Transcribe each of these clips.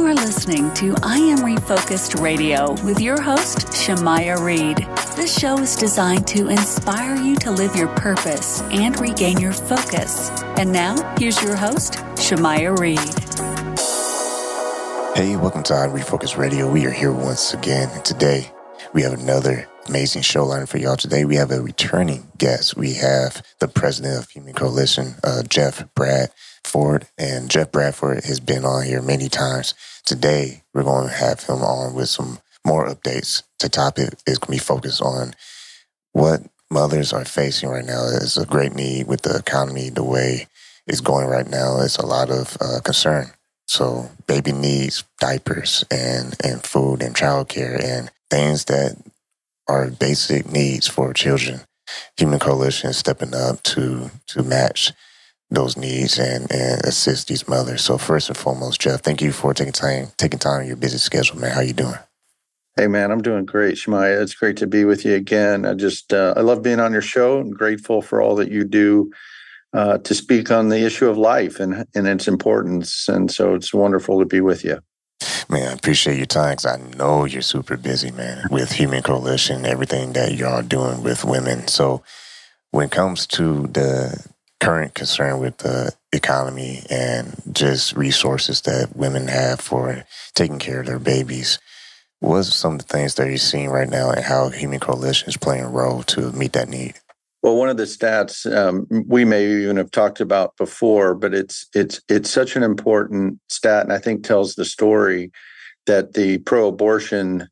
are listening to I Am Refocused Radio with your host, Shemaya Reed. This show is designed to inspire you to live your purpose and regain your focus. And now, here's your host, Shemaya Reed. Hey, welcome to I Am Refocused Radio. We are here once again, and today we have another amazing show lineup for y'all. Today we have a returning guest. We have the president of Human Coalition, Jeff Bradford, and Jeff Bradford has been on here many times. Today we're going to have him on with some more updates. The topic is going to be focused on what mothers are facing right now. It's a great need with the economy the way it's going right now. It's a lot of concern. So baby needs diapers and food and childcare and things that are basic needs for children. Human Coalition is stepping up to match those needs and assist these mothers. So first and foremost, Jeff, thank you for taking time in your busy schedule, man. How you doing? Hey, man, I'm doing great, Shemaya. It's great to be with you again. I love being on your show and grateful for all that you do to speak on the issue of life and its importance. And so it's wonderful to be with you. Man, I appreciate your time because I know you're super busy, man, with Human Coalition, everything that y'all doing with women. So when it comes to the current concern with the economy and just resources that women have for taking care of their babies, what are some of the things that you're seeing right now and how Human Coalition is playing a role to meet that need? Well, one of the stats we may even have talked about before, but it's such an important stat, and I think tells the story that the pro-abortion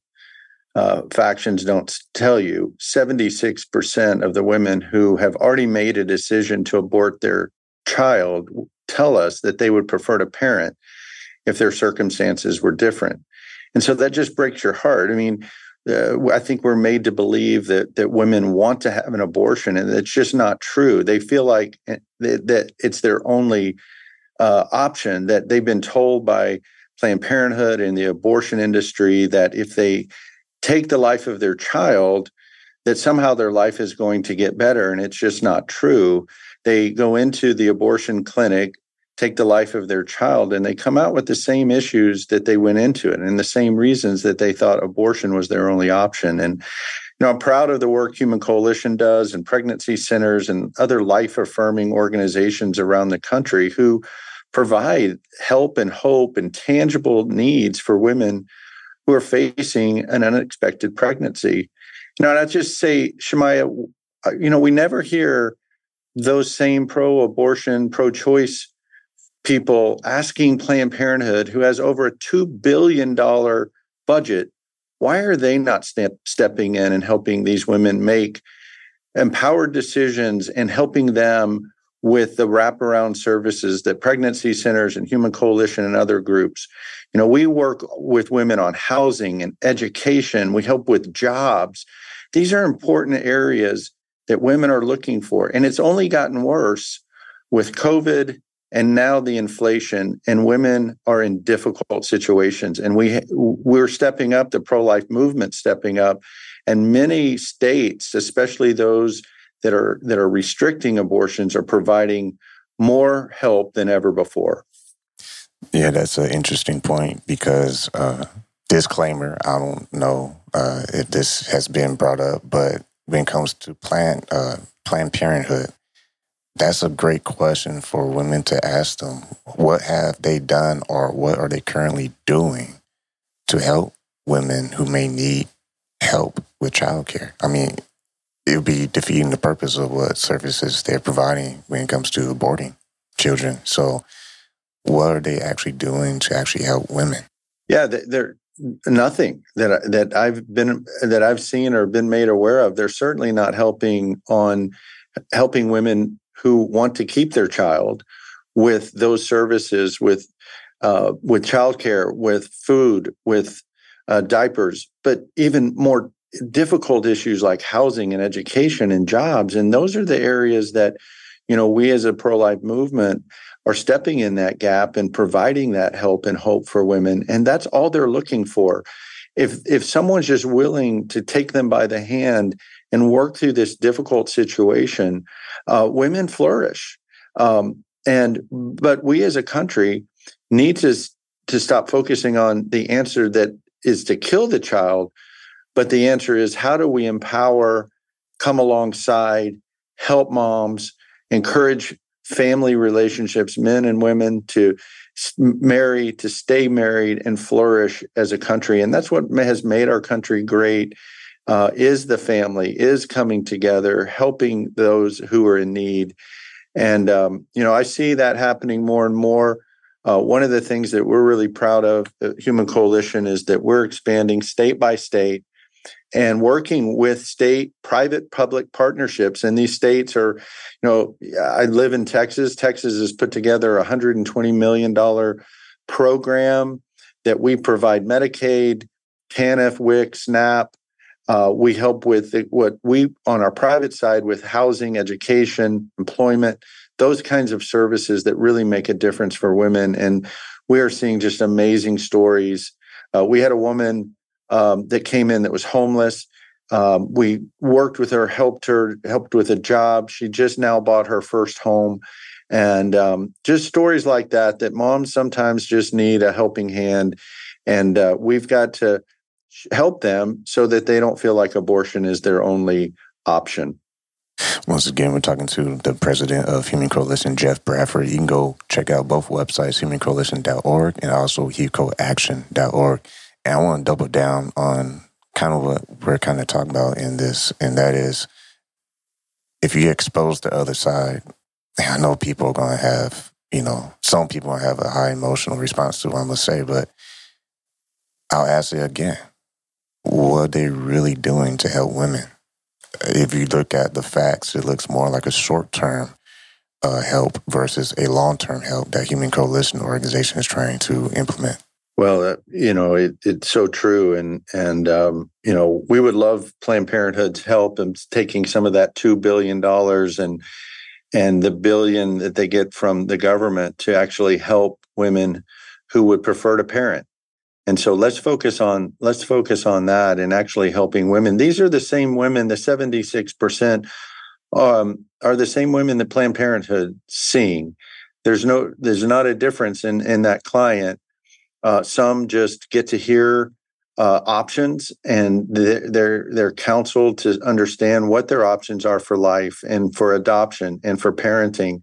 factions don't tell you. 76% of the women who have already made a decision to abort their child tell us that they would prefer to parent if their circumstances were different. And so that just breaks your heart. I mean, I think we're made to believe that women want to have an abortion, and it's just not true. They feel like that it's their only option, that they've been told by Planned Parenthood and the abortion industry that if they take the life of their child, that somehow their life is going to get better, and it's just not true. They go into the abortion clinic, take the life of their child, and they come out with the same issues that they went into it and the same reasons that they thought abortion was their only option. And, I'm proud of the work Human Coalition does and pregnancy centers and other life-affirming organizations around the country who provide help and hope and tangible needs for women who are facing an unexpected pregnancy. And I just say, Shemaya, we never hear those same pro-abortion, pro-choice people asking Planned Parenthood, who has over a $2 billion budget, why are they not stepping in and helping these women make empowered decisions and helping them with the wraparound services that pregnancy centers and Human Coalition and other groups? We work with women on housing and education. We help with jobs. These are important areas that women are looking for. And it's only gotten worse with COVID and now the inflation, and women are in difficult situations. And we're stepping up, the pro-life movement stepping up, and many states, especially those that are restricting abortions, are providing more help than ever before. Yeah, that's an interesting point because disclaimer, I don't know if this has been brought up, but when it comes to Planned Parenthood, that's a great question for women to ask them. What have they done or what are they currently doing to help women who may need help with childcare? I mean, it would be defeating the purpose of what services they're providing when it comes to aborting children. So what are they actually doing to actually help women? Yeah, they're nothing that I've seen or been made aware of. They're certainly not helping women who want to keep their child with those services, with childcare, with food, with diapers, but even more difficult issues like housing and education and jobs. And those are the areas that, we as a pro-life movement are stepping in that gap and providing that help and hope for women. And that's all they're looking for. If someone's just willing to take them by the hand and work through this difficult situation, women flourish. But we as a country need to to stop focusing on the answer that is to kill the child, but the answer is, how do we empower, come alongside, help moms, encourage family relationships, men and women to marry, to stay married and flourish as a country. And that's what has made our country great, is the family, is coming together, helping those who are in need. And, I see that happening more and more. One of the things that we're really proud of at Human Coalition is that we're expanding state by state and working with state, private, public partnerships. And these states are, I live in Texas. Texas has put together a $120 million program that we provide Medicaid, TANF, WIC, SNAP. We help with on our private side with housing, education, employment, those kinds of services that really make a difference for women. And we are seeing just amazing stories. We had a woman that came in that was homeless. We worked with her, helped with a job. She just now bought her first home. And just stories like that moms sometimes just need a helping hand. And we've got to help them so that they don't feel like abortion is their only option. Once again, we're talking to the president of Human Coalition, Jeff Bradford. You can go check out both websites, humancoalition.org and also HuCoaction.org. And I want to double down on kind of what we're kind of talking about in this, and that is, if you expose the other side, I know people are going to have, some people are going to have a high emotional response to what I'm going to say, but I'll ask it again. What are they really doing to help women? If you look at the facts, it looks more like a short-term help versus a long-term help that Human Coalition organization is trying to implement. Well, it's so true. And we would love Planned Parenthood's help in taking some of that $2 billion and the $1 billion that they get from the government to actually help women who would prefer to parent. And so let's focus on that and actually helping women. These are the same women, the 76% are the same women that Planned Parenthood seeing. There's not a difference in that client. Some just get to hear options, and they're counseled to understand what their options are for life and for adoption and for parenting,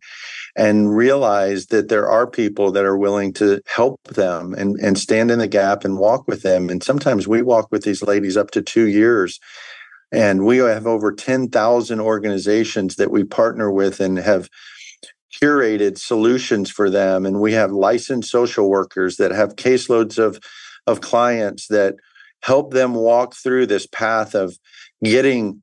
and realize that there are people that are willing to help them and stand in the gap and walk with them. And sometimes we walk with these ladies up to 2 years. And we have over 10,000 organizations that we partner with and have curated solutions for them. And we have licensed social workers that have caseloads of clients that help them walk through this path of getting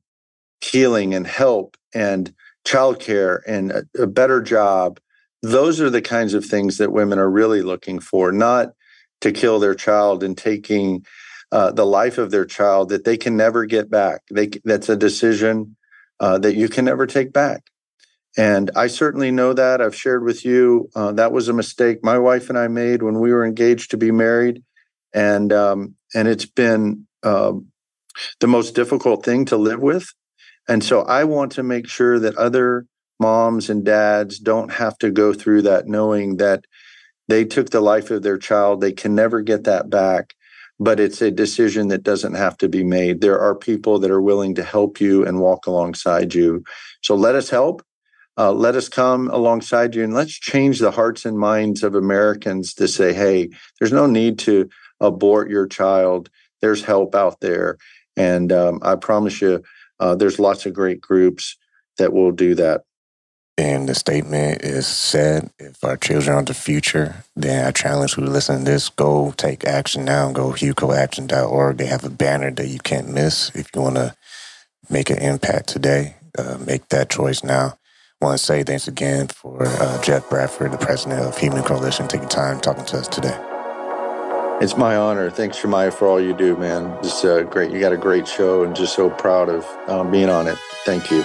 healing and help and childcare and a better job. Those are the kinds of things that women are really looking for, not to kill their child and taking the life of their child that they can never get back. That's a decision that you can never take back. And I certainly know that. I've shared with you that was a mistake my wife and I made when we were engaged to be married. And it's been the most difficult thing to live with. And so I want to make sure that other moms and dads don't have to go through that, knowing that they took the life of their child. They can never get that back, but it's a decision that doesn't have to be made. There are people that are willing to help you and walk alongside you. So let us help. Let us come alongside you, and let's change the hearts and minds of Americans to say, hey, there's no need to abort your child. There's help out there. And I promise you, there's lots of great groups that will do that. And the statement is said, if our children are the future, then I challenge who listen to this, go take action now. Go HuCoaction.org. They have a banner that you can't miss. If you want to make an impact today, make that choice now. I want to say thanks again for Jeff Bradford, the president of Human Coalition, taking time talking to us today. It's my honor. Thanks, Shemaiah, for all you do, man. It's great. You got a great show, and just so proud of being on it. Thank you.